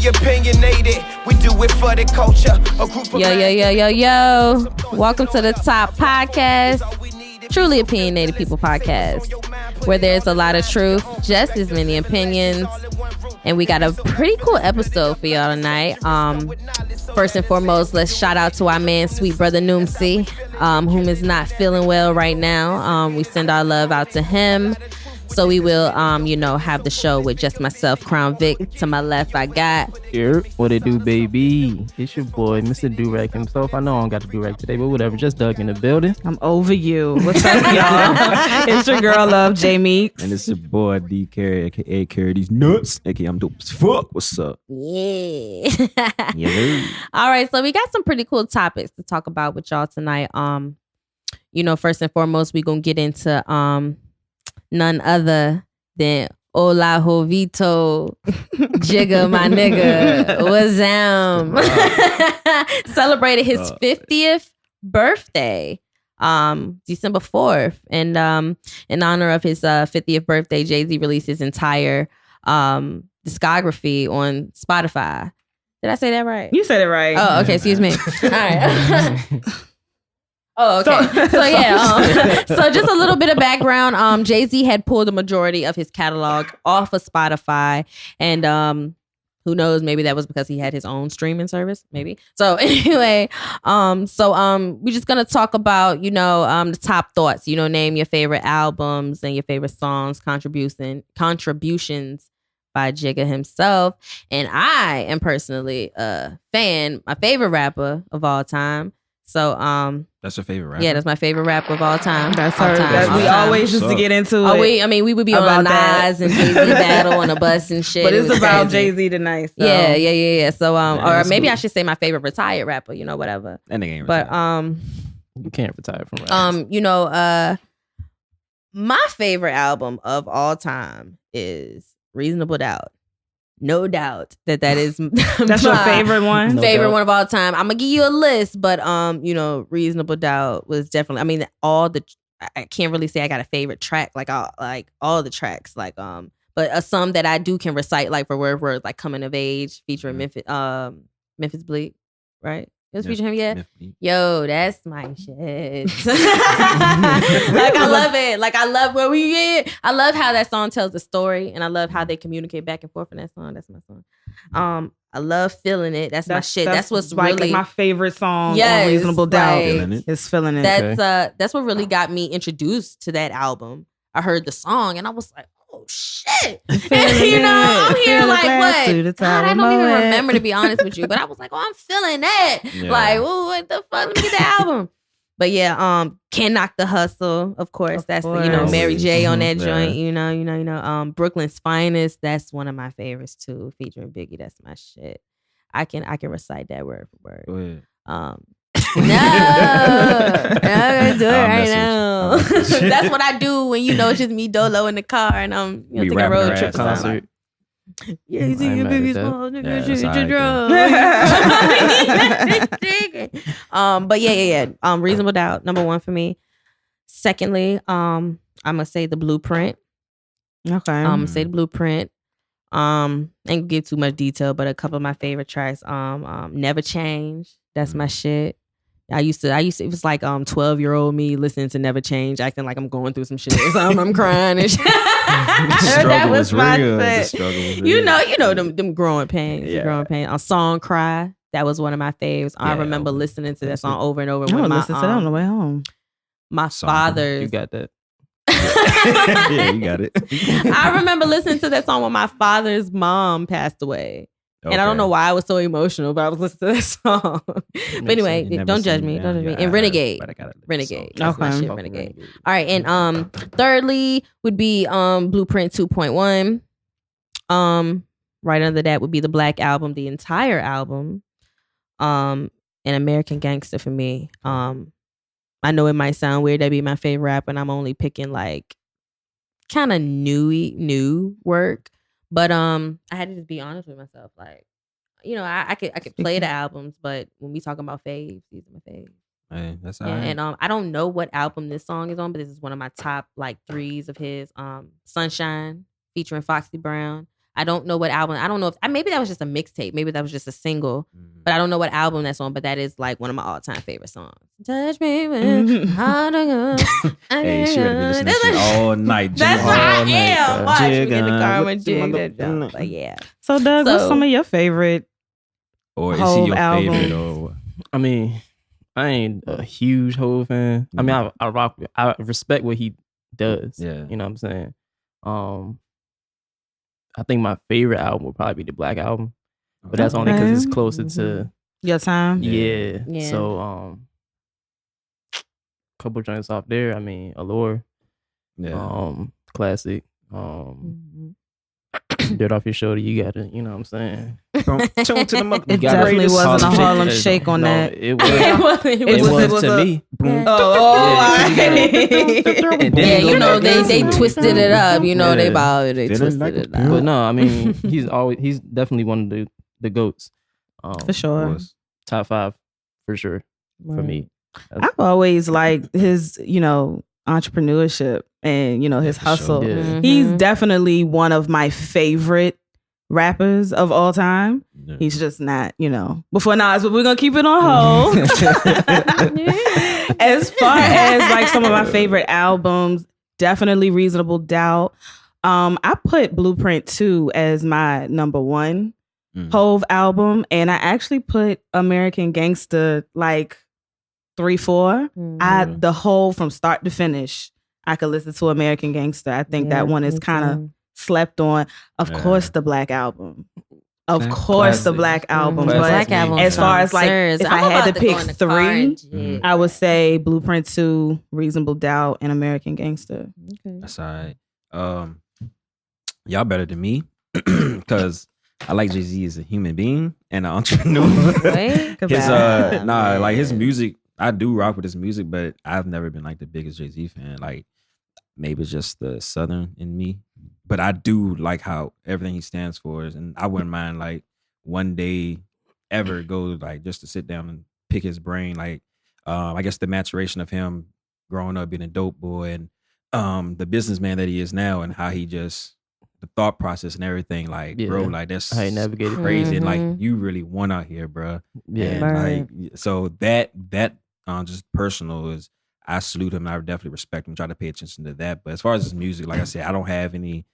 opinionated. We do it for the culture. A group of Yo. Welcome to the Top Podcast. Truly opinionated people podcast, where there's a lot of truth, just as many opinions. And we got a pretty cool episode for y'all tonight. First and foremost, let's shout out to our man, sweet brother Noomsi, whom is not feeling well right now. We send our love out to him. So we will, have the show with just myself, Crown Vic. To my left, I got... Here, what it do, baby? It's your boy, Mr. Durag himself. I know I don't got the Durag today, but whatever. Just Doug in the building. I'm over you. What's up, y'all? It's your girl, Love, J Meeks. And it's your boy, D. Carey, a.k.a. Carey These Nuts, a.k.a. I'm dope as fuck. What's up? Yeah. Yeah. All right, so we got some pretty cool topics to talk about with y'all tonight. First and foremost, we're going to get into... none other than Ola Jovito, Jigga, my nigga, Wazam. Celebrated his 50th birthday, December 4th. And in honor of his 50th birthday, Jay-Z released his entire discography on Spotify. Did I say that right? You said it right. Oh, okay. Excuse me. All right. Oh, okay. So just a little bit of background. Jay-Z had pulled the majority of his catalog off of Spotify. And who knows, maybe that was because he had his own streaming service, maybe. So anyway, we're just going to talk about, the top thoughts, name your favorite albums and your favorite songs, contributions by Jigga himself. And I am personally a fan, my favorite rapper of all time. So, that's your favorite rapper? Yeah, that's my favorite rapper of all time. That's her. We always used to get into it. We would be on Nas and Jay-Z battle on a bus and shit. But it's about crazy. Jay-Z tonight. So. Yeah. So, or maybe cool. I should say my favorite retired rapper, whatever. That nigga ain't retired. But, you can't retire from rap. my favorite album of all time is Reasonable Doubt. No doubt that is that's your favorite one. Favorite one of all time. I'm gonna give you a list, but Reasonable Doubt was definitely. I can't really say I got a favorite track like all the tracks but some that I do can recite like for word like Coming of Age featuring Memphis Bleak, right? It was featuring him, yeah. Yo, that's my shit. I love it. I love where we get. I love how that song tells the story, and I love how they communicate back and forth in that song. That's my song. I love Feeling It. That's my shit. That's what's really my favorit song. On Reasonable Doubt. It's Feeling It. That's what really got me introduced to that album. I heard the song, and I was like, oh shit. I'm here like what? God, I don't even remember, to be honest with you. But I was like, oh, I'm feeling that. Yeah. Like, oh, what the fuck? Let me get the album. But yeah, Can't Knock the Hustle, of course. That's Mary J on that joint. Brooklyn's Finest. That's one of my favorites too, featuring Biggie. That's my shit. I can recite that word for word. Go ahead. No, I'm gonna do it right now. That's what I do when it's just me dolo in the car and I'm taking a road trip concert. Yeah, you see your baby small nigga but yeah. Reasonable Doubt, number one for me. Secondly, I'm gonna say The Blueprint. Okay. I'm gonna say The Blueprint. Ain't gonna give too much detail, but a couple of my favorite tracks. Never Change. That's my shit. I used to, it was like 12-year-old me listening to Never Change, acting like I'm going through some shit. I'm crying and shit. That was my shit. You know them growing pains. Yeah. Growing pains. On Song Cry, that was one of my faves. I remember listening to that song over and over. I listened to that on the way home. My father's. You got that. Yeah, you got it. I remember listening to that song when my father's mom passed away. Okay. And I don't know why I was so emotional, but I was listening to that song. But anyway, don't judge me. Don't judge me. And Renegade. Renegade. That's my shit, Renegade. All right. And thirdly would be Blueprint 2.1. Right under that would be the Black Album, the entire album. And American Gangster for me. I know it might sound weird. That'd be my favorite rapper, and I'm only picking like kind of new work. But I had to just be honest with myself. Like, I could play the albums, but when we talking about faves, these are my faves. Hey, that's all right. And I don't know what album this song is on, but this is one of my top like 3s of his. Sunshine featuring Foxy Brown. I don't know what album. I don't know if maybe that was just a mixtape. Maybe that was just a single. But I don't know what album that's on. But that is like one of my all-time favorite songs. Touch me with how to go. Hey, she ready to be listening to shit all night. That's what I am. Watch me Jig in the car on with with the Jig. mother- But yeah. So Doug, what's some of your favorite? Or is Hove he your album? favorite? Or I mean, I ain't a huge Hove fan. I mean, I respect what he does. Yeah. You know what I'm saying? I think my favorite album would probably be the Black Album. But that's only because it's closer to Your time? yeah. Yeah. So couple joints off there. I mean, Allure. yeah. Classic. Dirt Off Your Shoulder, you gotta, you know what I'm saying? Tune to the mother- It You gotta definitely rate this wasn't a song. Harlem Shake on that. It was. It It was a- to me. Oh, And then Yeah, he you go know, back they into it. twisted it up. You know, they Yeah. about they Feeling twisted like a it pimp. up. But no, I mean, he's definitely one of the GOATs. For sure. Was. Top 5 for sure for me. I've always liked his, entrepreneurship and, his for sure. hustle. Yeah. He's definitely one of my favorite rappers of all time. Yeah. He's just not, before Nas, but we're going to keep it on hold. As far as like some of my favorite albums, definitely Reasonable Doubt. I put Blueprint 2 as my number 1 Hove album, and I actually put American Gangster like 3-4. The whole from start to finish, I could listen to American Gangster. I think that one is kind of slept on. Of course, the Black Album. Of course, the Black Album. The But Black Album. as far as like, if I had to pick 3, I would say Blueprint 2, Reasonable Doubt, and American Gangster. That's all right. Y'all better than me because I like Jay-Z as a human being and an entrepreneur. His music, I do rock with his music, but I've never been like the biggest Jay-Z fan. Like maybe it's just the Southern in me, but I do like how everything he stands for is, and I wouldn't mind like one day ever go like just to sit down and pick his brain. Like I guess the maturation of him growing up being a dope boy and the businessman that he is now and how he just the thought process and everything, like, bro, like that's how he navigated crazy. And like you really won out here, bro. Yeah. And like so that just personal is I salute him and I definitely respect him, try to pay attention to that. But as far as his music, like I said, I don't have any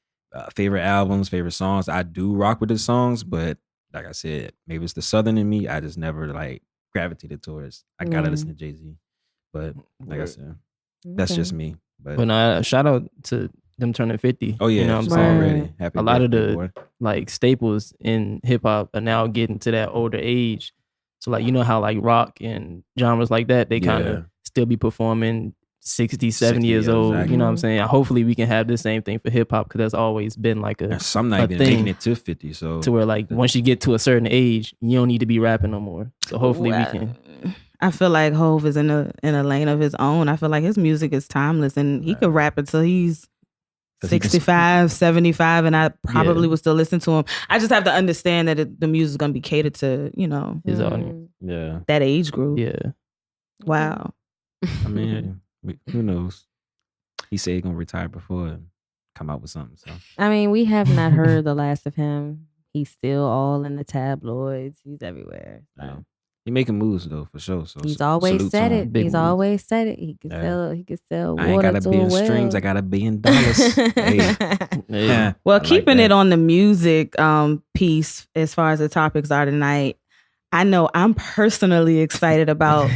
favorite albums, favorite songs. I do rock with his songs, but like I said, maybe it's the Southern in me. I just never like gravitated towards. I gotta listen to Jay-Z. But like I said, that's just me. But shout out to them turning 50. Oh yeah, you know what I'm saying? already. Happy a lot of birthday, the boy. like staples in hip hop are now getting to that older age. So like, you know how like rock and genres like that, they kind of still be performing 60, 70 years old. Exactly. You know what I'm saying? Hopefully we can have the same thing for hip hop because that's always been like And some not even thing making it to 50. So to where like once you get to a certain age, you don't need to be rapping no more. So hopefully we can. I feel like Hove is in a lane of his own. I feel like his music is timeless and he could rap until he's 65, 75, and I probably would still listen to him. I just have to understand that the music is going to be catered to, His audience. Yeah. that age group. Yeah. Wow. I mean, who knows? He said he's gonna retire before and come out with something. So I mean, we have not heard the last of him. He's still all in the tabloids. He's everywhere. So. yeah. He making moves though, for sure. So He's always salute said to it. him. Big He's moves. always said it. He could Yeah. sell. He could sell I ain't water gotta to be a in well. streams. I gotta be in dollars. Hey. Yeah. Well, I like keeping that. it on the music piece as far as the topics are tonight, I know I'm personally excited about.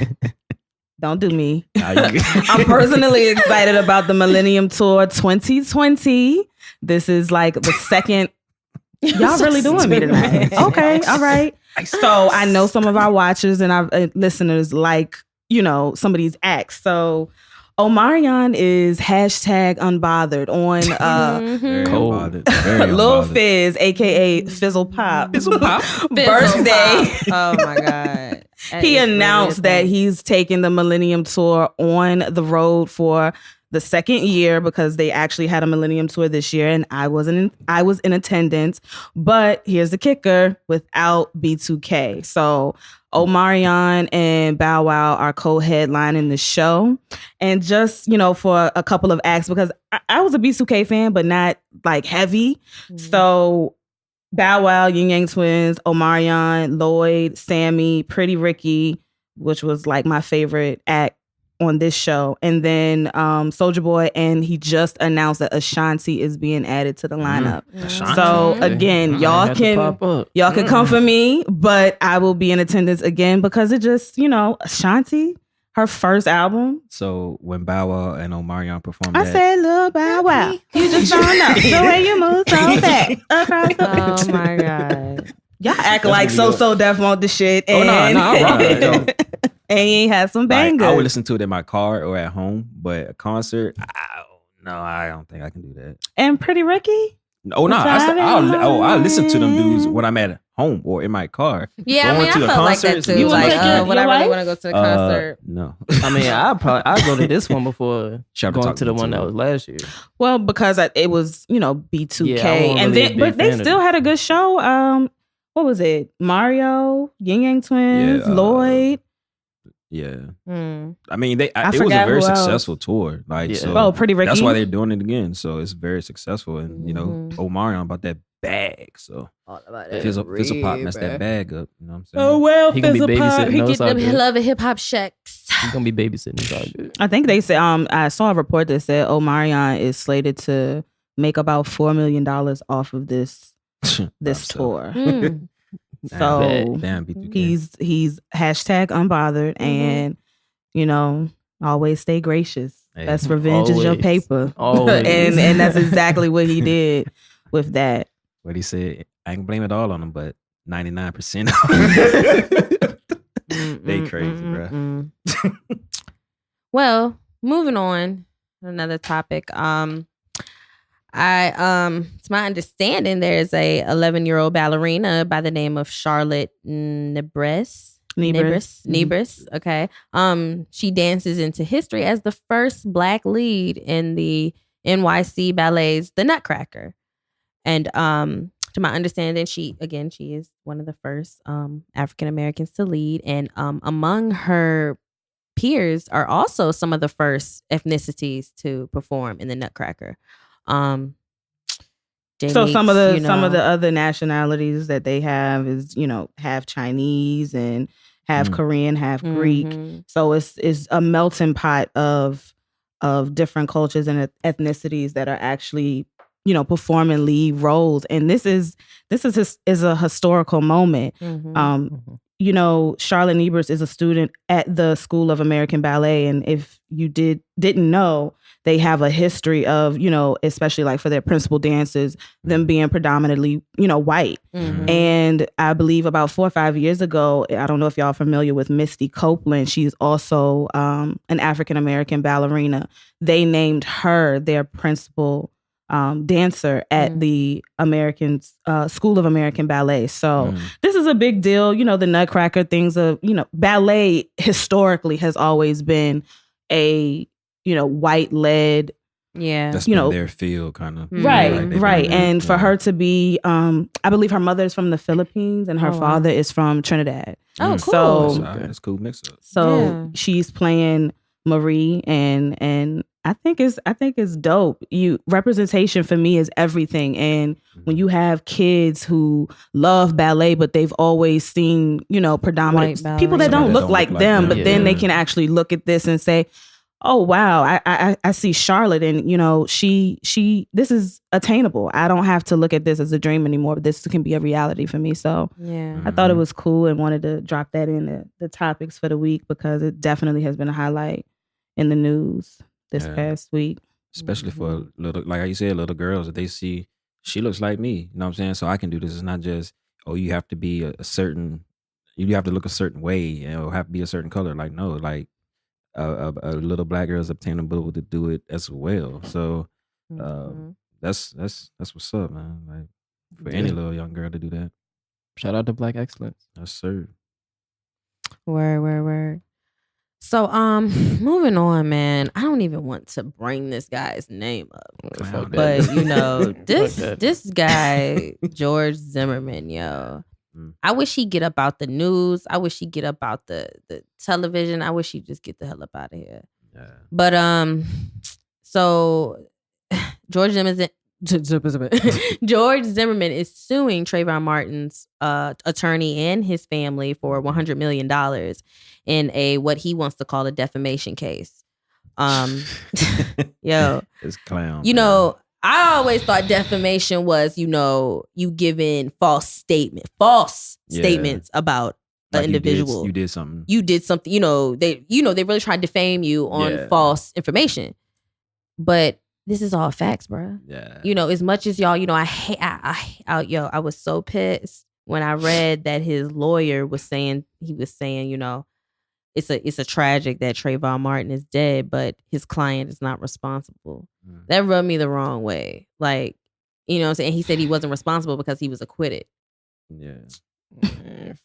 Don't do me. Nah, you good. I'm personally excited about the Millennium Tour 2020. This is like the second. Y'all really doing me tonight. Okay, all right. So I know some of our watchers and our listeners like, some of these acts. So Omarion is #unbothered on Very Cold. unbothered. Very Lil unbothered. Fizz, aka Fizzle Pop. Fizzle Pop. Birthday. Oh my god. He announced that he's taking the Millennium Tour on the road for the second year because they actually had a Millennium Tour this year and I was in attendance. But here's the kicker, without B2K. So Omarion and Bow Wow are co-headlining the show. And just, for a couple of acts, because I was a B2K fan, but not like heavy. So Bow Wow, Yin Yang Twins, Omarion, Lloyd, Sammy, Pretty Ricky, which was like my favorite act on this show, and then Soulja Boy, and he just announced that Ashanti is being added to the lineup. So again, y'all can come for me, but I will be in attendance again because it just, Ashanti, her first album. So when Bow Wow and Omarion performed, I said, "Lil Bow Wow, you just don't know the way you move so fast across the." Oh my god, y'all act like so deaf on the shit. And, I'm and he had some bangers. Like, I would listen to it in my car or at home, but a concert, I don't think I can do that. And Pretty Ricky? I'll listen to them dudes when I'm at home or in my car. Yeah, I felt like that too. You like, when I really want to go to a concert. No. I mean, I'll go to this one before going to the one that was last year. Well, because it was, B2K. Yeah, and then, but they still had a good show. What was it? Mario, Yin Yang Twins, Lloyd. Yeah, I mean, it was a very successful tour. Like, Pretty Ricky. That's why they're doing it again. So it's very successful, and Omarion about that bag. So Fizzle Pop messed that bag up. You know what I'm saying? Oh well, he gonna be babysitting. He get them love of hip hop checks. He's gonna be babysitting. It's all good. I think they said. I saw a report that said Omarion is slated to make about $4 million off of this tour. So he's hashtag unbothered, and always stay gracious. Hey, best revenge is your paper. and that's exactly what he did with that. What he said, I can blame it all on him, but 99%. They crazy, bro. Well, moving on, another topic. To my understanding, there's a 11-year-old ballerina by the name of Charlotte Nebris. Okay. She dances into history as the first Black lead in the NYC Ballet's The Nutcracker. And to my understanding, she is one of the first African Americans to lead. And among her peers are also some of the first ethnicities to perform in The Nutcracker. So some of the other nationalities that they have is half Chinese and half Korean, half Greek. So it's a melting pot of different cultures and ethnicities that are actually performing lead roles, and this is a historical moment. Charlotte Nebris is a student at the School of American Ballet, and if you didn't know, they have a history of, especially like for their principal dancers, them being predominantly, white. And I believe about 4 or 5 years ago, I don't know if y'all are familiar with Misty Copeland. She's also an African-American ballerina. They named her their principal dancer at the School of American Ballet. So this is a big deal. The Nutcracker things of, ballet historically has always been a, white led. Yeah. That's been their field kind of. Right. And for her to be, I believe her mother is from the Philippines and her father is from Trinidad. Oh, cool. So it's cool mix up. So she's playing Marie, and I think it's dope. Representation for me is everything. And when you have kids who love ballet, but they've always seen, predominant people that don't look like them, but then they can actually look at this and say, oh wow, I see Charlotte, and she this is attainable. I don't have to look at this as a dream anymore, but this can be a reality for me. So I thought it was cool and wanted to drop that in the topics for the week because it definitely has been a highlight in the news this past week. Especially for little, like how you said, little girls, if they see she looks like me, you know what I'm saying? So I can do this. It's not just, you have to be you have to look a certain way, have to be a certain color. Like, no, like a little Black girl is obtainable to do it as well. So that's what's up, man. Like for any little young girl to do that. Shout out to Black excellence. Yes, sir. Word. So, moving on, man. I don't even want to bring this guy's name up, but this guy George Zimmerman, I wish he'd get up out the news. I wish he'd get up out the television. I wish he'd just get the hell up out of here. Yeah. But so George George Zimmerman is suing Trayvon Martin's attorney and his family for $100 million in a what he wants to call a defamation case. Yo, it's clown. You know, I always thought defamation was, you giving false statements about an individual. You did something. They really tried to defame you on false information. But this is all facts, bro. Yeah. As much as y'all, I was so pissed when I read that his lawyer was saying, it's a tragic that Trayvon Martin is dead, but his client is not responsible. That rubbed me the wrong way. Like, what I'm saying? He said he wasn't responsible because he was acquitted. Yeah.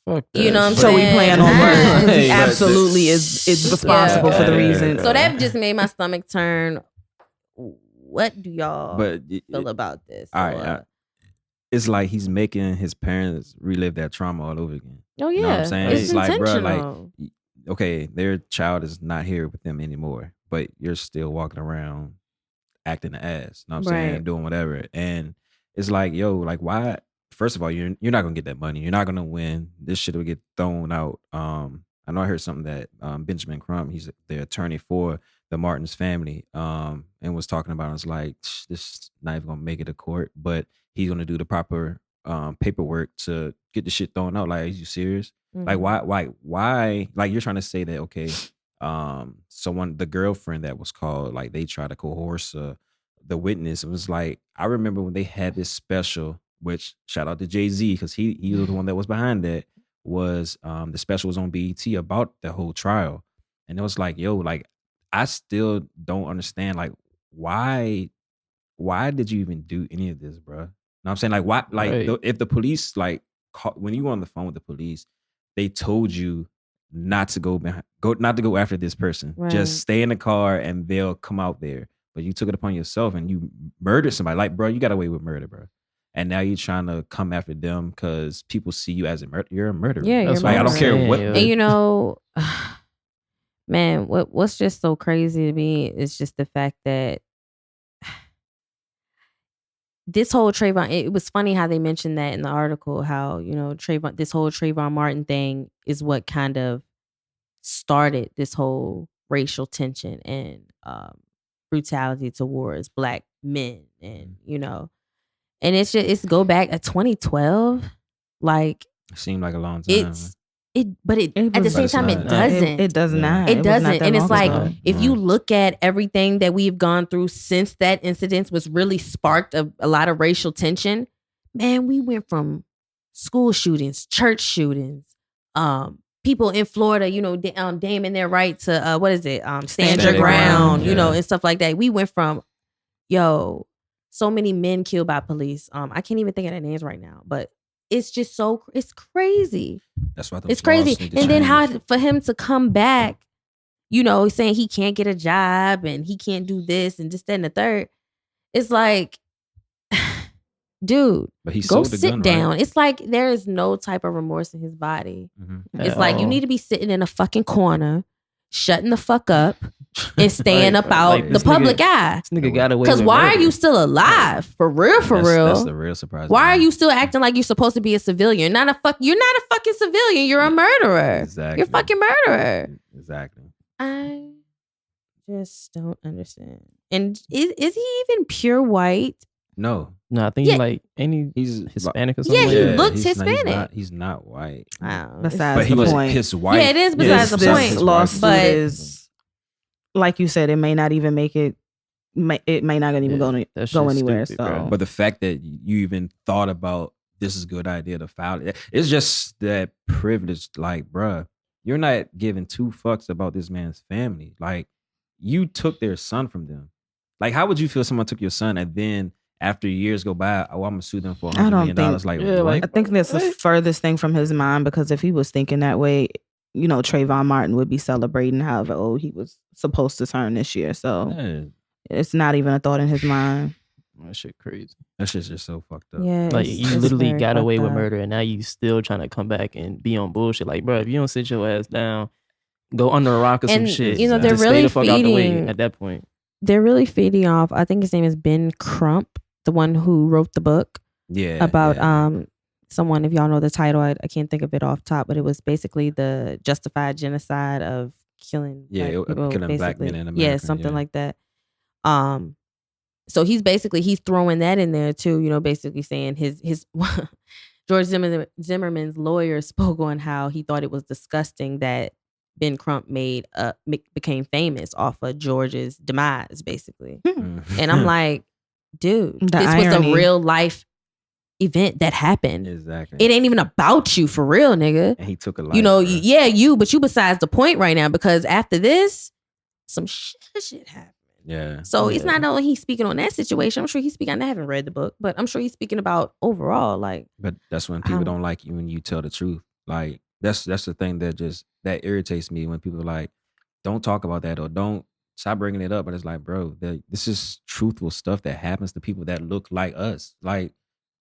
Fuck that. You know what I'm so saying? we playing on words. He absolutely is responsible for the reason. So that just made my stomach turn. What do y'all feel about this? All right. It's like he's making his parents relive that trauma all over again. Oh, yeah. You know what I'm saying? It's like, bro, intentional. okay, their child is not here with them anymore, but you're still walking around acting the ass. You know what I'm saying? Doing whatever. And it's like, yo, like, why? First of all, you're not going to get that money. You're not going to win. This shit will get thrown out. I know I heard something that Benjamin Crump, he's the attorney for the Martin's family, and was talking about, it's like, this not even going to make it to court, but he's going to do the proper paperwork to get the shit thrown out. Like, are you serious? Like, why? Like, you're trying to say that, okay, the girlfriend that was called, like, they tried to coerce the witness. It was like, I remember when they had this special, which shout out to Jay-Z, because he was the one that was behind that, was the special was on BET about the whole trial. And it was like, yo, like, I still don't understand, like, why did you even do any of this, bro? You know what I'm saying? Like, why? Like, if the police, like, when you were on the phone with the police, they told you not to go after this person. Right. Just stay in the car and they'll come out there. But you took it upon yourself and you murdered somebody. Like, bro, you got away with murder, bro. And now you're trying to come after them because people see you as you're a murderer. Yeah, that's why I don't care what. And man, what's just so crazy to me is just the fact that this whole Trayvon, it was funny how they mentioned that in the article, how, this whole Trayvon Martin thing is what kind of started this whole racial tension and brutality towards Black men. And, and it's go back to 2012. Like, it seemed like a long time. But at the same time, it doesn't. It does not. It doesn't. And it's like, if you look at everything that we've gone through since that incident was really sparked a lot of racial tension, man, we went from school shootings, church shootings, people in Florida, damning their right to, stand your ground, and stuff like that. We went from, so many men killed by police. I can't even think of their names right now, but it's just it's crazy. That's why it's crazy. And then how for him to come back, saying he can't get a job and he can't do this and this, that, and the third. It's like, dude, but he go sit gun, down. Right? It's like there is no type of remorse in his body. Mm-hmm. It's like you need to be sitting in a fucking corner, shutting the fuck up, and staying up out the public eye. This nigga got away. Because why are you still alive? For real? That's the real surprise. Why are you still acting like you're supposed to be a civilian? You're not a fucking civilian. You're a murderer. Exactly. You're a fucking murderer. Exactly. I just don't understand. And is he even pure white? No, I think he's Hispanic or something. Yeah, he looks Hispanic. He's not white. Wow. Besides the point. His wife. Yeah, it is besides the point. Lawsuit is, like you said, it may not even make it. It may not even go anywhere. Stupid, so, but the fact that you even thought about this is a good idea to file it, it's just that privilege. Like, bruh, you're not giving two fucks about this man's family. Like, you took their son from them. Like, how would you feel if someone took your son and then after years go by, I'm gonna sue them for $100 million? Like, I think that's the furthest thing from his mind, because if he was thinking that way, Trayvon Martin would be celebrating however he was supposed to turn this year. So it's not even a thought in his mind. That shit crazy. That shit's just so fucked up. Yeah, like, you literally got away with murder, and now you still trying to come back and be on bullshit. Like, bro, if you don't sit your ass down, go under a rock or some shit. They're really stay the fuck out the way at that point. They're really feeding off. I think his name is Ben Crump. the one who wrote the book. Yeah. About someone, if y'all know the title, I can't think of it off top, but it was basically the justified genocide of killing killing black men in America. Yeah, something like that. So he's throwing that in there too, you know, basically saying his George Zimmerman's lawyer spoke on how he thought it was disgusting that Ben Crump became famous off of George's demise, basically. And I'm like, dude, this was a real life event that happened. Exactly. It ain't even about you for real, nigga. And he took a life. You know, but you besides the point right now, because after this, some shit happened. Yeah. So it's not only he's speaking on that situation. I'm sure he's speaking. I haven't read the book, but I'm sure he's speaking about overall. Like, but that's when people don't like you when you tell the truth. Like that's the thing that irritates me when people are like, don't talk about that or don't stop bringing it up. But it's like, bro, this is truthful stuff that happens to people that look like us. Like.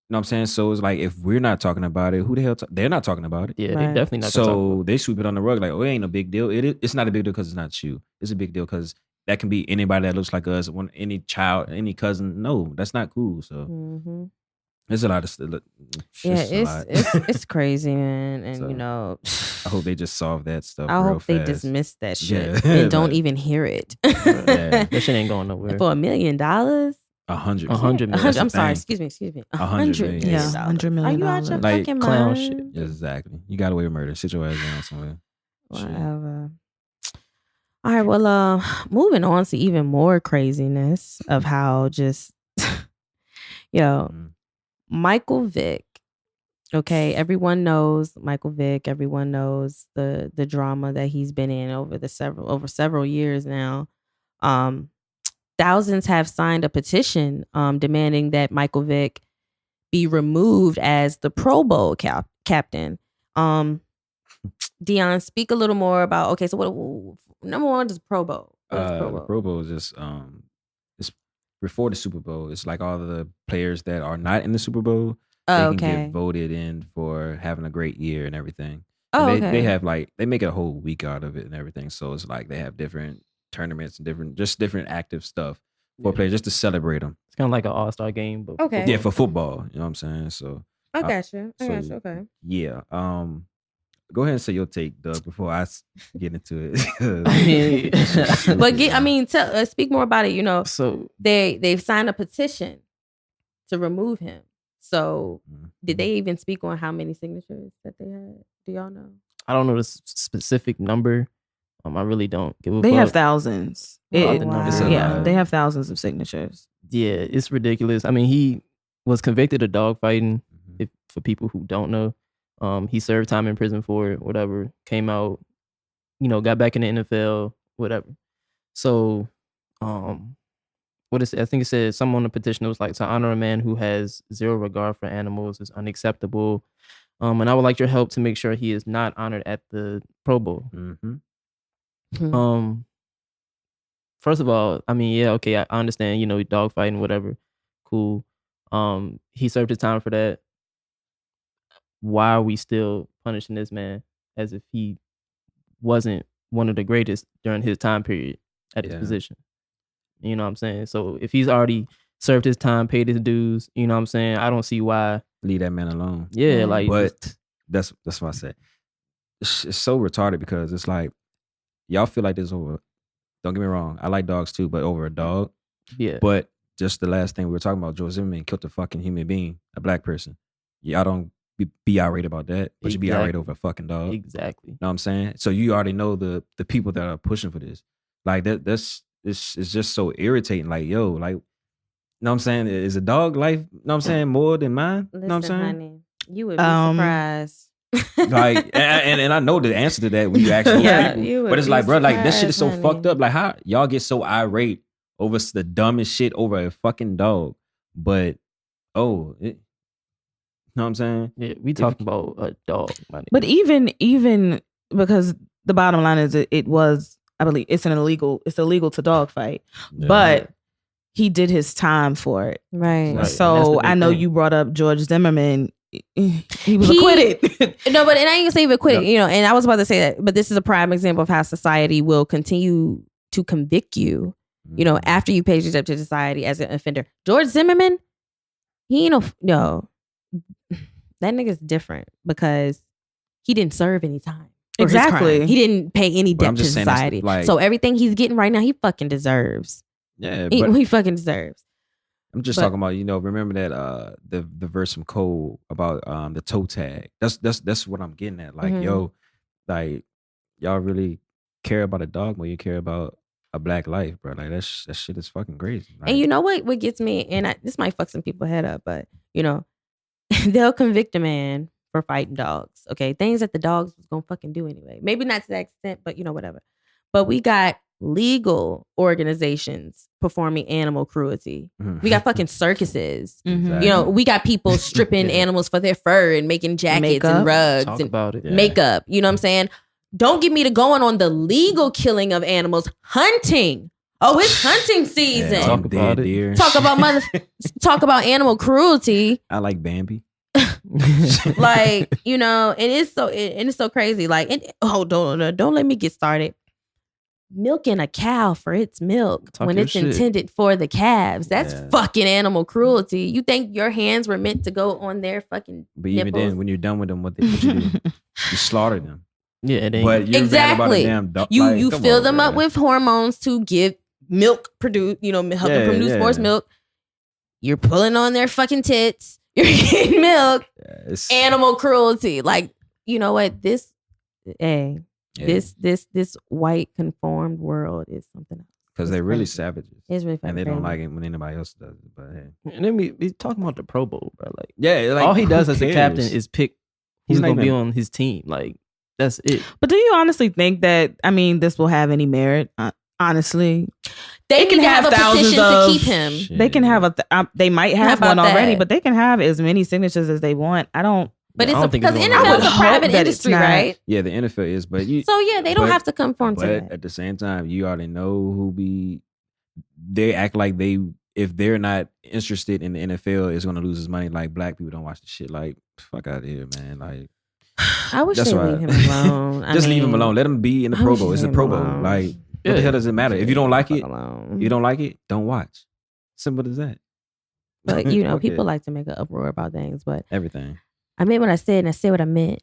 You know what I'm saying? So it's like, if we're not talking about it, who the hell? They're not talking about it. Yeah, they're definitely not. So they sweep it on the rug like, oh, it ain't a big deal. It's not a big deal because it's not you. It's a big deal because that can be anybody that looks like us, any child, any cousin. No, that's not cool. So there's a lot of stuff. It's crazy, man. And so, you know, I hope they just solve that stuff. I hope they dismiss that shit and don't even hear it. That shit ain't going nowhere. For $1 million. $100 million. I'm sorry, excuse me. $100 million. Yeah, $100 million. Are you out your like fucking clown mind? shit? Exactly. You got away with murder. Sit your ass down somewhere. Whatever. All right, well, moving on to even more craziness of how just, Michael Vick. Okay, everyone knows Michael Vick. Everyone knows the drama that he's been in over several years now. Thousands have signed a petition demanding that Michael Vick be removed as the Pro Bowl captain. Dion, speak a little more about. Okay, so what? Number one is Pro Bowl. The Pro Bowl is just it's before the Super Bowl. It's like all the players that are not in the Super Bowl. They can get voted in for having a great year and everything. And they have they make it a whole week out of it and everything. So it's like they have different tournaments and different active stuff for players just to celebrate them. It's kind of like an all-star game, but for football. You know what I'm saying? So I got you. Okay. Yeah. Go ahead and say your take, Doug, before I get into it. But speak more about it. You know, so they've signed a petition to remove him. So did they even speak on how many signatures that they had? Do y'all know? I don't know the specific number. I really don't give a fuck. They have thousands. They have thousands of signatures. Yeah, it's ridiculous. I mean, he was convicted of dogfighting. For people who don't know, he served time in prison for it. Whatever, came out, got back in the NFL. Whatever. So, what is it? I think it said something on the petition. It was like, to honor a man who has zero regard for animals is unacceptable. And I would like your help to make sure he is not honored at the Pro Bowl. Mm-hmm. First of all, I mean, I understand, dogfighting, whatever. Cool. He served his time for that. Why are we still punishing this man as if he wasn't one of the greatest during his time period at his position? You know what I'm saying? So if he's already served his time, paid his dues, you know what I'm saying? I don't see why. Leave that man alone. Yeah, but that's what I said. It's so retarded because it's like, y'all feel like this over. Don't get me wrong. I like dogs too, but over a dog. Yeah. But just the last thing we were talking about, George Zimmerman killed a fucking human being, a black person. Y'all don't be irate about that, but you be irate over a fucking dog. Exactly. Know what I'm saying? So you already know the people that are pushing for this. Like it's just so irritating. Like, yo, like, know what I'm saying? Is a dog life, know what I'm saying, more than mine? Listen, know what I'm saying? Honey, you would be surprised. Like, and I know the answer to that when you ask those people. But it's like, bro, like, that shit is so fucked up. Like, how y'all get so irate over the dumbest shit over a fucking dog? But, know what I'm saying? Yeah, we talking about a dog. But even because the bottom line is it was, I believe it's illegal to dogfight. Yeah. But he did his time for it. Right. So I know you brought up George Zimmerman. He was acquitted. No, but and I ain't gonna say he acquitted, and I was about to say that, but this is a prime example of how society will continue to convict you, after you paid your debt to society as an offender. George Zimmerman, he ain't no. That nigga's different because he didn't serve any time. Exactly. He didn't pay any debt to society. Like, so everything he's getting right now, he fucking deserves. Yeah, he fucking deserves. I'm just talking about, remember that the verse from Cole about the toe tag. That's what I'm getting at. Like, yo, like y'all really care about a dog more you care about a black life, bro. Like that shit is fucking crazy. Like, and you know what gets me, and this might fuck some people's head up, but they'll convict a man for fighting dogs. Okay, things that the dogs was gonna fucking do anyway. Maybe not to that extent, but whatever. But we got legal organizations performing animal cruelty. We got fucking circuses. Exactly. We got people stripping animals for their fur and making jackets and rugs and makeup. You know what I'm saying? Don't get me to going on the legal killing of animals. Hunting. Oh, it's hunting season. Yeah, talk about it. Talk about animal cruelty. I like Bambi. Like, and it's so crazy. Like, don't let me get started. Milking a cow for its milk when it's intended for the calves. That's fucking animal cruelty. You think your hands were meant to go on their fucking But even nipples? then, when you're done with them, what you do? You slaughter them. Yeah, but you're mad about a damn dog. You fill them up with hormones to give milk produce, help them produce more milk. You're pulling on their fucking tits. You're getting milk. Animal cruelty. Like, you know what? This white conformed world is something else. Because they're really savages. It's really and they don't like it when anybody else does it. But hey. And then we talking about the Pro Bowl, bro. Like, like all he does as a captain is pick who's going to be on his team. Like, that's it. But do you honestly think that, this will have any merit? Honestly, they can have a petition to keep him. Shit. They can have they might have one already, but they can have as many signatures as they want. I don't. But it's because NFL is a private industry, right? Yeah, the NFL is, but they don't have to conform to that. But at the same time, you already know they act like if they're not interested in the NFL, is going to lose his money. Like black people don't watch the shit. Like fuck out of here, man. Like I wish they leave him alone. Leave him alone. Let him be in the Pro Bowl. It's the Pro Bowl. Like what the hell does it matter? If you don't like it, don't watch. Simple as that. But people like to make an uproar about things, but everything. I meant what I said, and I said what I meant.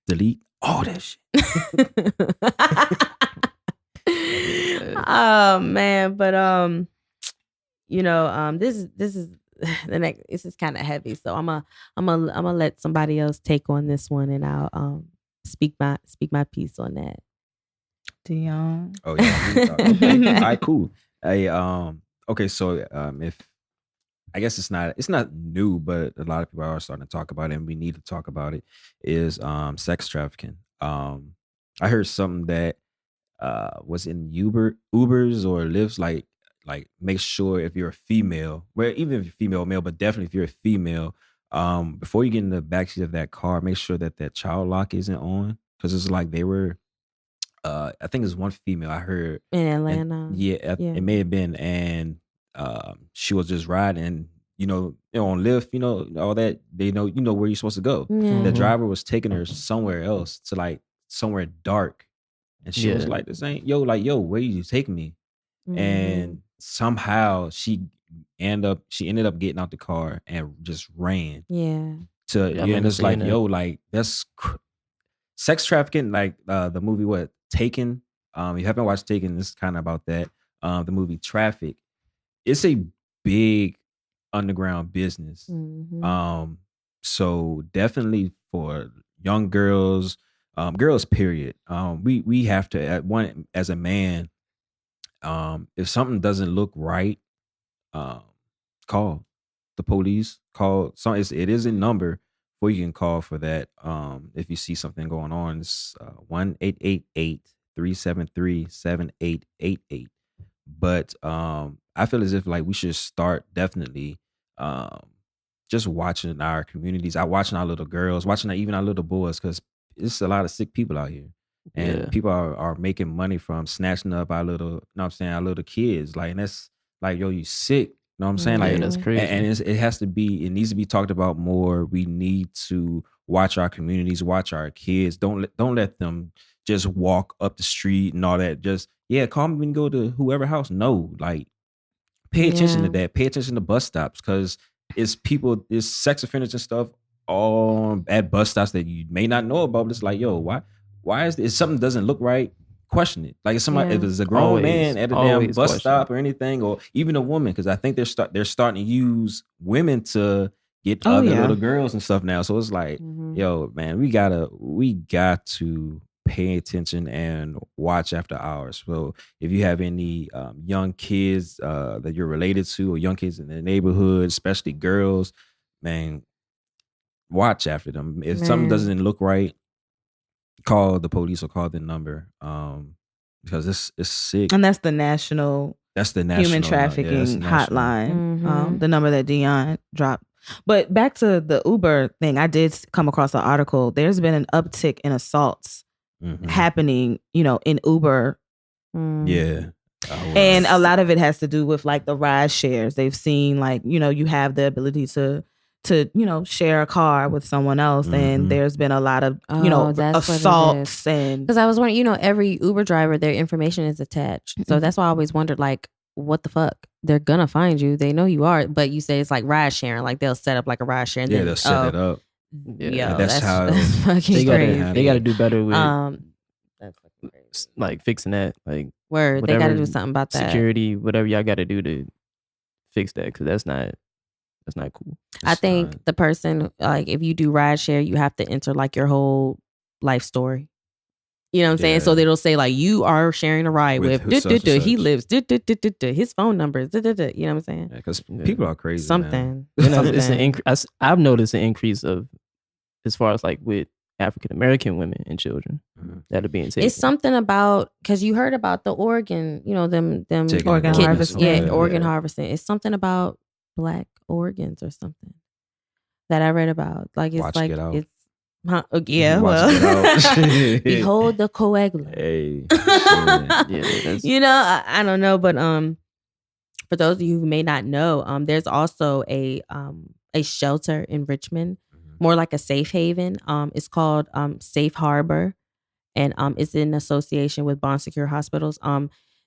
Delete all that shit. Oh man, but this is the next. This is kind of heavy, so I'm gonna let somebody else take on this one, and I'll speak my piece on that. Dion. Oh yeah. Okay. All right, cool. Hey, okay, so if I guess it's not new, but a lot of people are starting to talk about it, and we need to talk about it, is sex trafficking. I heard something that was in Ubers or Lyfts, like make sure if you're a female, well, even if you're female or male, but definitely if you're a female, before you get in the backseat of that car, make sure that child lock isn't on, because it's like they were, I think there's one female I heard in Atlanta. It may have been, and she was just riding, on Lyft, all that. They know, where you're supposed to go. Yeah. The driver was taking her somewhere else, to like somewhere dark, and she was like, "This ain't where you taking me?" Mm-hmm. And somehow she ended up getting out the car and just ran. Yeah. And it's like, that's sex trafficking. Like the movie Taken. You haven't watched Taken? This is kind of about that. The movie Traffic. It's a big underground business. Mm-hmm. So definitely for young girls, girls, period. We have to, as a man, if something doesn't look right, call the police. It is a number where you can call for that. If you see something going on, it's 1-888-373-7888. But I feel as if we should start definitely just watching our communities, watching our little girls, watching even our little boys, because it's a lot of sick people out here, and people are making money from snatching up our little, our little kids. And that's you sick. You know what I'm saying? That's crazy. And it needs to be talked about more. We need to watch our communities, watch our kids. Don't let them just walk up the street and all that. Just call me when you go to whoever house. No, Pay attention to that. Pay attention to bus stops because it's sex offenders and stuff all at bus stops that you may not know about. But it's like, yo, why is this? If something doesn't look right, question it. Like if it's a grown man at a damn bus stop or anything, or even a woman, because I think they're starting to use women to get other little girls and stuff now. So it's like, yo, man, we got to pay attention and watch after hours. So if you have any young kids that you're related to, or young kids in the neighborhood, especially girls, man, watch after them. If something doesn't look right, call the police or call the number, because it's sick. And that's the national human trafficking hotline, the number that Dion dropped. But back to the Uber thing, I did come across an article. There's been an uptick in assaults happening, in Uber. Yeah. And a lot of it has to do with like the ride shares. They've seen like, you have the ability to share a car with someone else, and there's been a lot of assaults. And because I was wondering, every Uber driver, their information is attached, so that's why I always wondered, like, what the fuck? They're gonna find you. They know you are, but you say it's like ride sharing, like they'll set up like a ride share. And they'll set it up. Yeah, that's how that's fucking crazy. They got to do better with that's fucking crazy. Like fixing that. Like word, they got to do something about that. Security, whatever y'all got to do to fix that, because that's not cool. I think the person, like, if you do ride share, you have to enter like your whole life story. You know what I'm saying? So it'll say like, you are sharing a ride with he lives, his phone number, you know what I'm saying? Because people are crazy. Something. It's an increase. I've noticed an increase of, as far as like with African American women and children that are being taken. It's something about, because you heard about the organ, them organ harvesting. Organ harvesting. It's something about Black organs or something that I read about. Like it's Watch like Get Out. it's behold the coagulant. Hey, I don't know, but for those of you who may not know, there's also a shelter in Richmond, more like a safe haven. It's called Safe Harbor, and it's in association with Bond Secure Hospitals.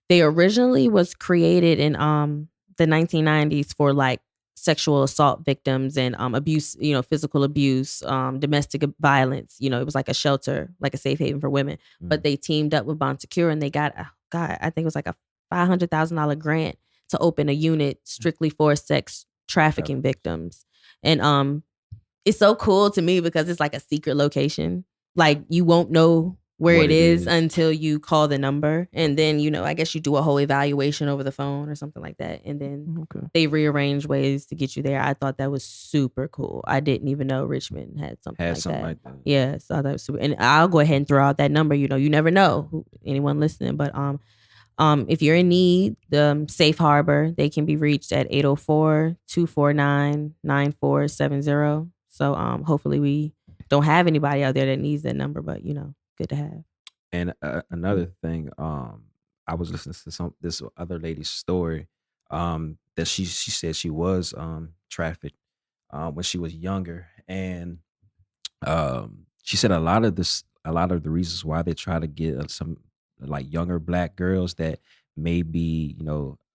They originally was created in the 1990s for like sexual assault victims and abuse, physical abuse, domestic violence. It was like a shelter, like a safe haven for women. But they teamed up with Bon Secure, and they got, I think it was like a $500,000 grant to open a unit strictly for sex trafficking victims. And it's so cool to me because it's like a secret location. Like you won't know where it is until you call the number, and then I guess you do a whole evaluation over the phone or something like that, and then they rearrange ways to get you there. I thought that was super cool. I didn't even know Richmond had something like that. Yeah, so I thought that was super. And I'll go ahead and throw out that number. You never know anyone listening, but if you're in need, the Safe Harbor, they can be reached at 804-249-9470. So hopefully we don't have anybody out there that needs that number, but good to have. And another thing, I was listening to this other lady's story, that she said she was trafficked when she was younger, and she said a lot of the reasons why they try to get some like younger Black girls that may be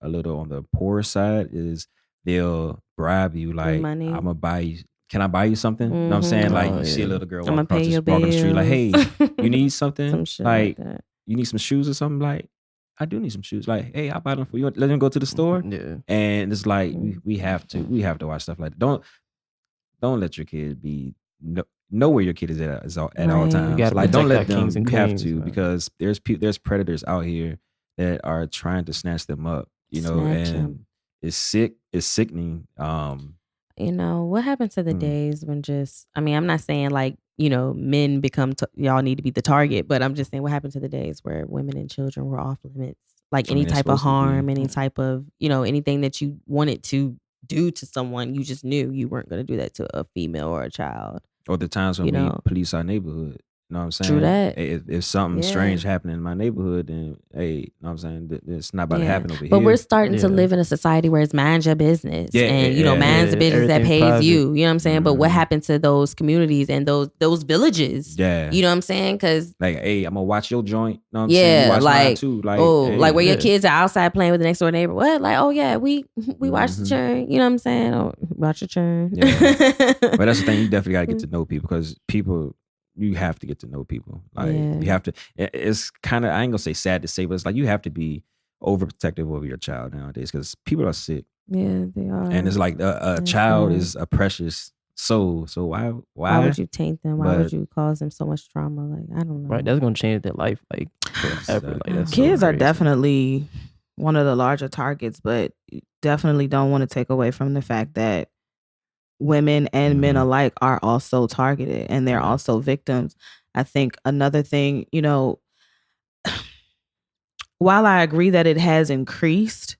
a little on the poorer side is they'll bribe you like, money. I'm gonna buy you. Can I buy you something? You know what I'm saying? Like you see a little girl walking the street, like, hey, you need something? Some shit like that. You need some shoes or something? Like, I do need some shoes. Like, hey, I'll buy them for you. Let them go to the store. Yeah. And it's like we have to watch stuff like that. Don't let your kid know where your kid is at all times. Like, don't let them. You have to, because there's predators out here that are trying to snatch them up. And it's sick. It's sickening. What happened to the days when I'm not saying like, men become, y'all need to be the target, but I'm just saying what happened to the days where women and children were off limits? Like any type of harm, any type of, anything that you wanted to do to someone, you just knew you weren't going to do that to a female or a child. Or the times when we police our neighborhood. know what I'm saying? True that. If something strange happening in my neighborhood, then hey, you know what I'm saying? It's not about to happen over here. But we're starting to live in a society where it's mind your business. And, you know, mind's the business that pays private. You. You know what I'm saying? But what happened to those communities and those villages? Yeah. You know what I'm saying? Because like, hey, I'm gonna watch your joint. You know what I'm saying? You watch mine too. Like, like where your kids are outside playing with the next door neighbor. What? Like, oh yeah, we watch the churn. You know what I'm saying? Oh, watch the churn. Yeah. But that's the thing. You definitely got to get to know people because people. You have to get to know people. Like you have to. It's kind of, I ain't gonna say sad to say, but it's like you have to be overprotective over your child nowadays because people are sick. Yeah, they are. And it's like a child is a precious soul. So why would you taint them? Why would you cause them so much trauma? Like I don't know. Right, that's gonna change their life like forever. Like, kids are definitely one of the larger targets, but definitely don't want to take away from the fact that women and men alike are also targeted and they're also victims. I think another thing, you know, while I agree that it has increased,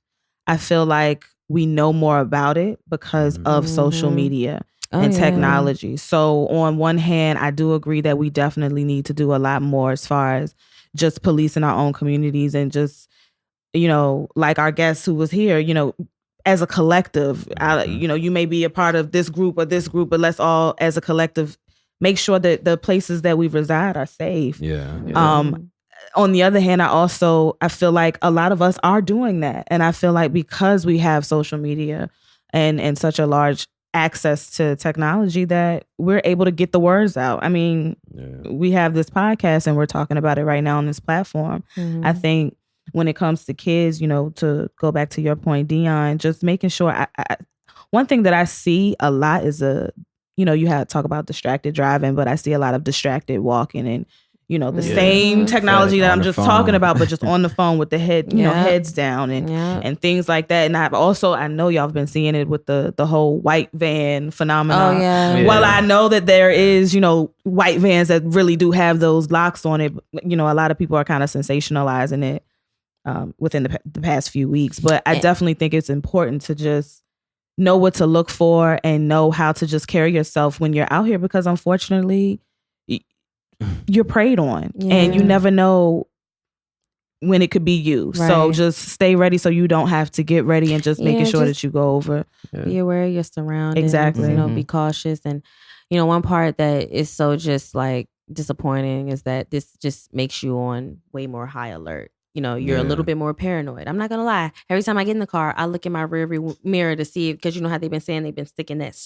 I feel like we know more about it because of social media and technology. So on one hand, I do agree that we definitely need to do a lot more as far as just policing our own communities and just, you know, like our guest who was here, you know, as a collective, you know, you may be a part of this group, but let's all, as a collective, make sure that the places that we reside are safe. On the other hand, I feel like a lot of us are doing that. And I feel like because we have social media and such a large access to technology that we're able to get the words out. I mean, we have this podcast and we're talking about it right now on this platform. I think when it comes to kids, you know, to go back to your point, Dion, just making sure. One thing that I see a lot is you know, you have to talk about distracted driving, but I see a lot of distracted walking and, you know, the same technology that I'm just talking about, but just on the phone with the head, you know, heads down and things like that. And I know y'all have been seeing it with the whole white van phenomenon. While I know that there is, you know, white vans that really do have those locks on it, you know, a lot of people are kind of sensationalizing it. Within the past few weeks. But I definitely think it's important to just know what to look for and know how to just carry yourself when you're out here because unfortunately you're preyed on and you never know when it could be you. Right. So just stay ready so you don't have to get ready and just making sure that you go over. Be aware of your surroundings. Exactly. You know, be cautious. And, you know, one part that is so just like disappointing is that this just makes you on way more high alert. You know, you're a little bit more paranoid. I'm not going to lie. Every time I get in the car, I look in my rearview mirror to see, because you know how they've been saying they've been sticking that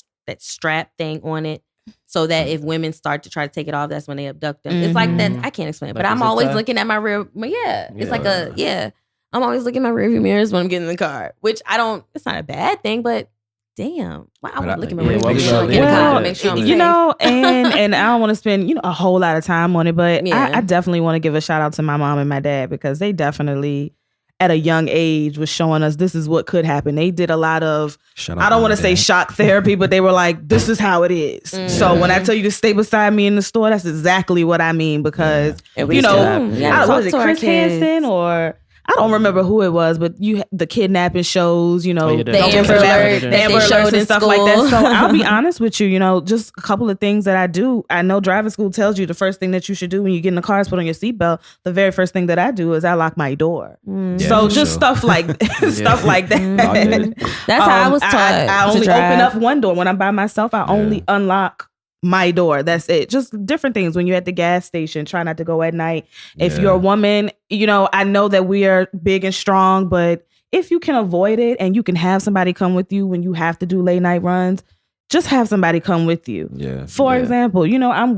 strap thing on it so that if women start to try to take it off, that's when they abduct them. It's like that. I can't explain it, but I'm always looking at my rear. It's like I'm always looking at my rearview mirrors when I'm getting in the car, which it's not a bad thing, but damn. Why I want to look at my rearview mirror? Make sure I'm you know, and I don't want to spend, you know, a whole lot of time on it, but I definitely want to give a shout out to my mom and my dad because they definitely at a young age was showing us this is what could happen. They did a lot of, I don't want to say shock therapy, but they were like, this is how it is. So when I tell you to stay beside me in the store, that's exactly what I mean because, you know, was it Chris Hansen or... I don't remember who it was, but the kidnapping shows, you know, the Amber Alerts and stuff like that. So I'll be honest with you, you know, just a couple of things that I do. I know driving school tells you the first thing that you should do when you get in the car is put on your seatbelt. The very first thing that I do is I lock my door. So just stuff like stuff like that. That's how I was taught. I only open up one door when I'm by myself. I only unlock my door. That's it. Just different things. When you're at the gas station, try not to go at night. If you're a woman, you know, I know that we are big and strong, but if you can avoid it and you can have somebody come with you when you have to do late night runs, just have somebody come with you. For example, you know,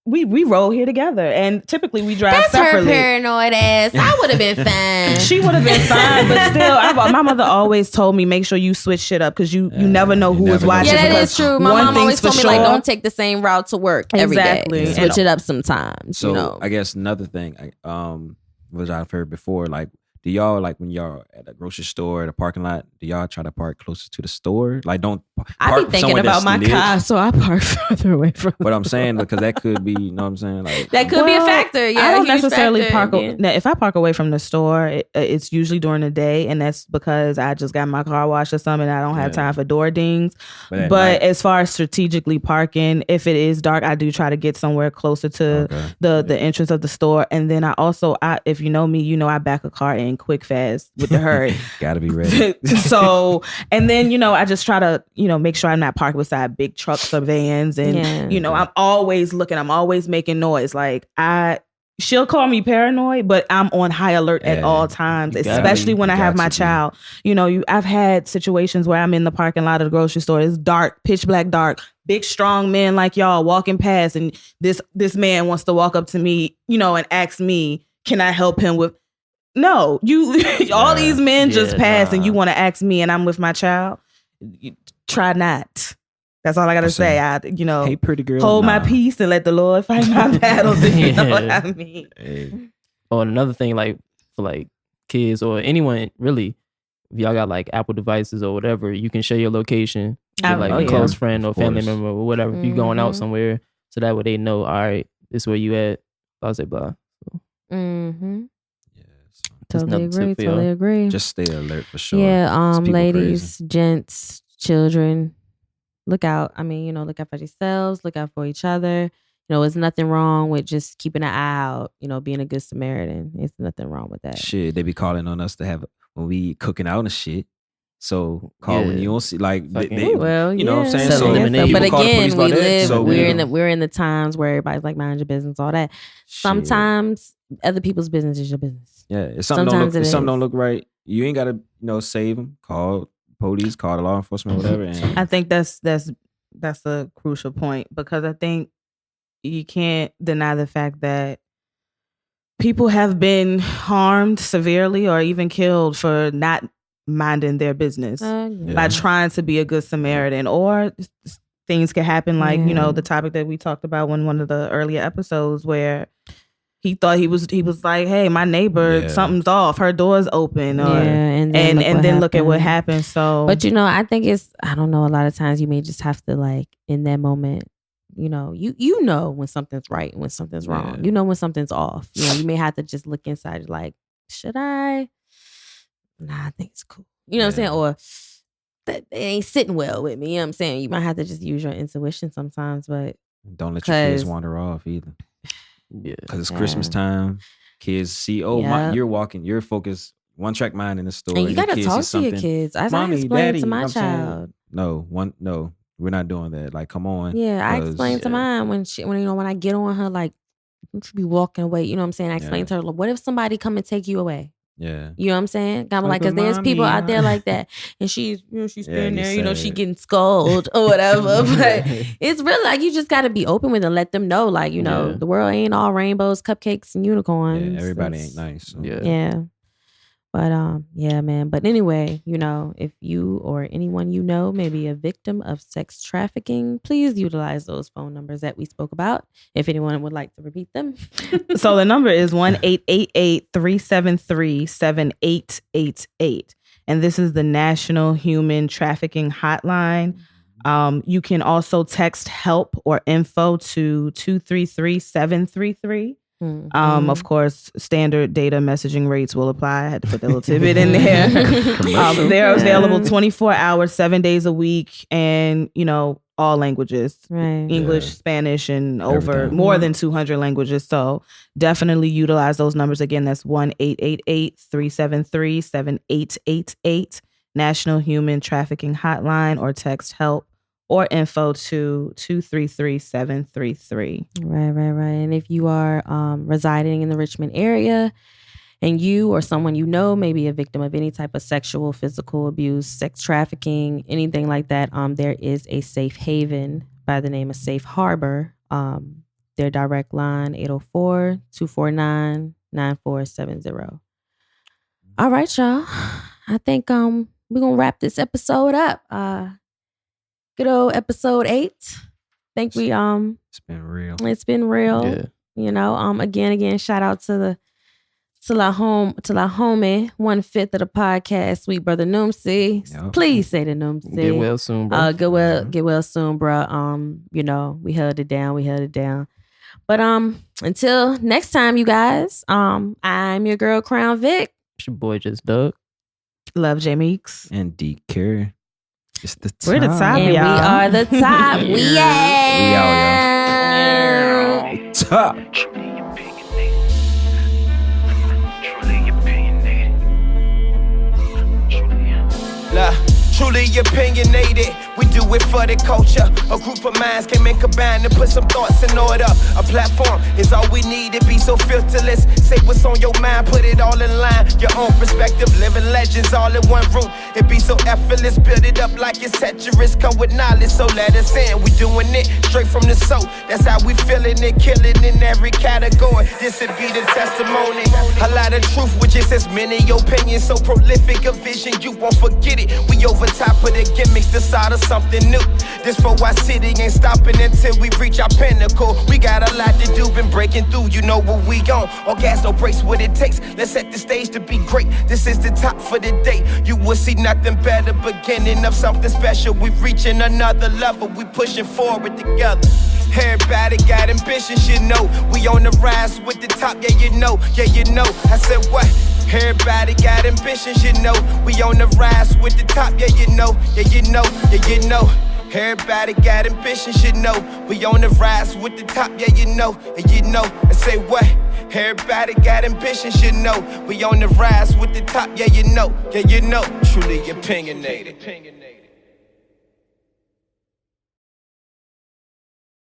we roll here together and typally we drive separately. That's her paranoid ass. I would have been fine. She would have been fine, but still, my mother always told me, make sure you switch shit up because you never know who is watching. Yeah, that is true. My mom always told me, like, don't take the same route to work every day. Switch it up sometimes. So you know? I guess another thing, which I've heard before, like, do y'all, like, when y'all at a grocery store, at a parking lot, do y'all try to park closer to the store? Like, don't I be thinking about my car, so I park further away from. But I'm saying because that could be, you know what I'm saying, like that could be a factor. Yeah, I don't necessarily park. If I park away from the store, it's usually during the day, and that's because I just got my car washed or something. And I don't have time for door dings. But as far as strategically parking, if it is dark, I do try to get somewhere closer to the entrance of the store. And then I also, if you know me, you know I back a car in quick, fast with the hurry. Gotta be ready. So, and then I just try to make sure I'm not parked beside big trucks or vans, and I'm always looking. I'm always making noise. Like she'll call me paranoid, but I'm on high alert at all times, especially when I have my child. I've had situations where I'm in the parking lot of the grocery store. It's dark, pitch black dark, big strong men like y'all walking past, and this man wants to walk up to me, and ask me, can I help him with? No, all these men just passed, and you want to ask me, and I'm with my child. Try not. That's all I gotta say. Hey, pretty girl, hold my peace and let the Lord fight my battles. If you know what I mean. Hey. Or another thing, like for like kids or anyone really, if y'all got like Apple devices or whatever, you can share your location with like a close friend or family member or whatever. If you're going out somewhere, so that way they know, all right, this is where you at. Blah blah blah. So. Totally agree. Just stay alert for sure. Yeah, ladies, gents, children, look out. I mean, look out for yourselves, look out for each other. There's nothing wrong with just keeping an eye out, being a good Samaritan. There's nothing wrong with that. Shit, they be calling on us to have when we cooking out and shit. So call when you don't see like you know what I'm saying. So but again, we're in the times where everybody's like mind your business, all that. Sometimes other people's business is your business. Yeah, if something don't look right, you ain't gotta save them. Call police, call the law enforcement, whatever. And I think that's a crucial point, because I think you can't deny the fact that people have been harmed severely or even killed for not minding their business by trying to be a good Samaritan, or things can happen like the topic that we talked about in one of the earlier episodes, where he thought he was like, hey, my neighbor, something's off, her door's open, and then look at what happened. So, but I think I don't know, a lot of times you may just have to, like, in that moment, you know when something's right and when something's wrong, when something's off. You may have to just look inside, like, should I? Nah, I think it's cool. You know what I'm saying? Or that it ain't sitting well with me. You know what I'm saying? You might have to just use your intuition sometimes, but don't let your kids wander off either. Yeah, because it's Christmas time. Kids see, you're focused, one track mind in the store. And you gotta talk to your kids. I explained to my child. No, we're not doing that. Like, come on. Yeah, I explained to mine when I get on her, like, you should be walking away. You know what I'm saying? I explained to her, like, what if somebody come and take you away? Yeah. You know what I'm saying? I'm like, because there's people out there like that. And she's standing there, she getting scolded or whatever. But it's really like, you just got to be open with them, let them know, like, the world ain't all rainbows, cupcakes, and unicorns. Yeah, everybody ain't nice. So. Yeah. But yeah, man. But anyway, if you or anyone may be a victim of sex trafficking, please utilize those phone numbers that we spoke about. If anyone would like to repeat them. So the number is 1-888-373-7888. And this is the National Human Trafficking Hotline. You can also text help or info to 233-733. Of course, standard data messaging rates will apply. I had to put that little tidbit in there. They're available 24 hours, 7 days a week, and all languages, right. English, Spanish, and more than 200 languages. So definitely utilize those numbers. Again, that's 1-888-373-7888, National Human Trafficking Hotline, or text help or info to 233-733. Right. And if you are residing in the Richmond area and you or someone may be a victim of any type of sexual, physical abuse, sex trafficking, anything like that, there is a safe haven by the name of Safe Harbor. Their direct line, 804-249-9470. All right, y'all. I think we're going to wrap this episode up. Good old episode 8. Think we it's been real. It's been real. Yeah. Again, shout out to to our homie, 1/5 of the podcast, sweet brother Noomsy. Yep. Please say the Noomsy. Get well soon, bro. Get well soon, bro. You know, we held it down. But until next time, you guys. I'm your girl, Crown Vic. It's your boy, Just Doug. Love J Meeks. And D Carey. It's the top. We're the top, And y'all. we are the top. We out, y'all. Top. Truly opinionated, we do it for the culture. A group of minds came in combined to put some thoughts in order. A platform is all we need to be so filterless. Say what's on your mind, put it all in line. Your own perspective, living legends all in one room. It be so effortless, build it up like it's Tetris. Come with knowledge, so let us in. We doing it straight from the soul. That's how we feeling it, killing in every category. This would be the testimony. A lot of truth with just as many opinions. So prolific a vision, you won't forget it. We over top of the gimmicks, the side of something new. This for our city ain't stopping until we reach our pinnacle. We got a lot to do, been breaking through, you know what we on. All gas, no brakes, what it takes. Let's set the stage to be great. This is the top for the day. You will see nothing better, beginning of something special. We reaching another level, we pushing forward together. Everybody got ambitions, you know. We on the rise with the top, yeah you know. I said what? Everybody got ambitions, you know. We on the rise with the top, yeah you know. Everybody got ambitions, you know. We on the rise with the top, yeah you know. I say what? Everybody got ambitions, you know. We on the rise with the top, yeah you know. Truly opinionated.